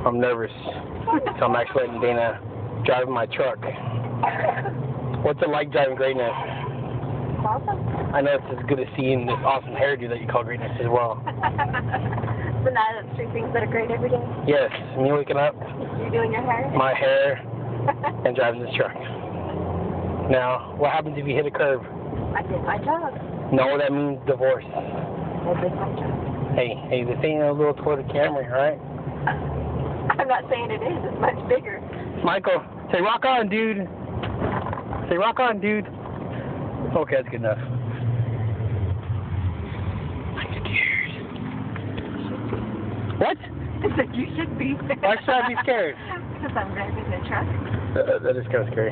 I'm nervous. So I'm actually letting Dana drive my truck. What's it like driving Greatness? Awesome. I know it's as good as seeing this awesome hairdo that you call Greatness as well. The night of three things that are great every day. Yes, me waking up, You're doing your hair. my hair, and driving this truck. Now, what happens if you hit a curb? I did my job. No, that means divorce. I did my job. Hey, this ain't a little Toyota Camry, alright? I'm not saying it is. It's much bigger. Michael, say rock on, dude. Say rock on, dude. Okay, that's good enough. I'm scared. What? I said you should be. Why should I be scared? Because I'm driving the truck. That is kind of scary.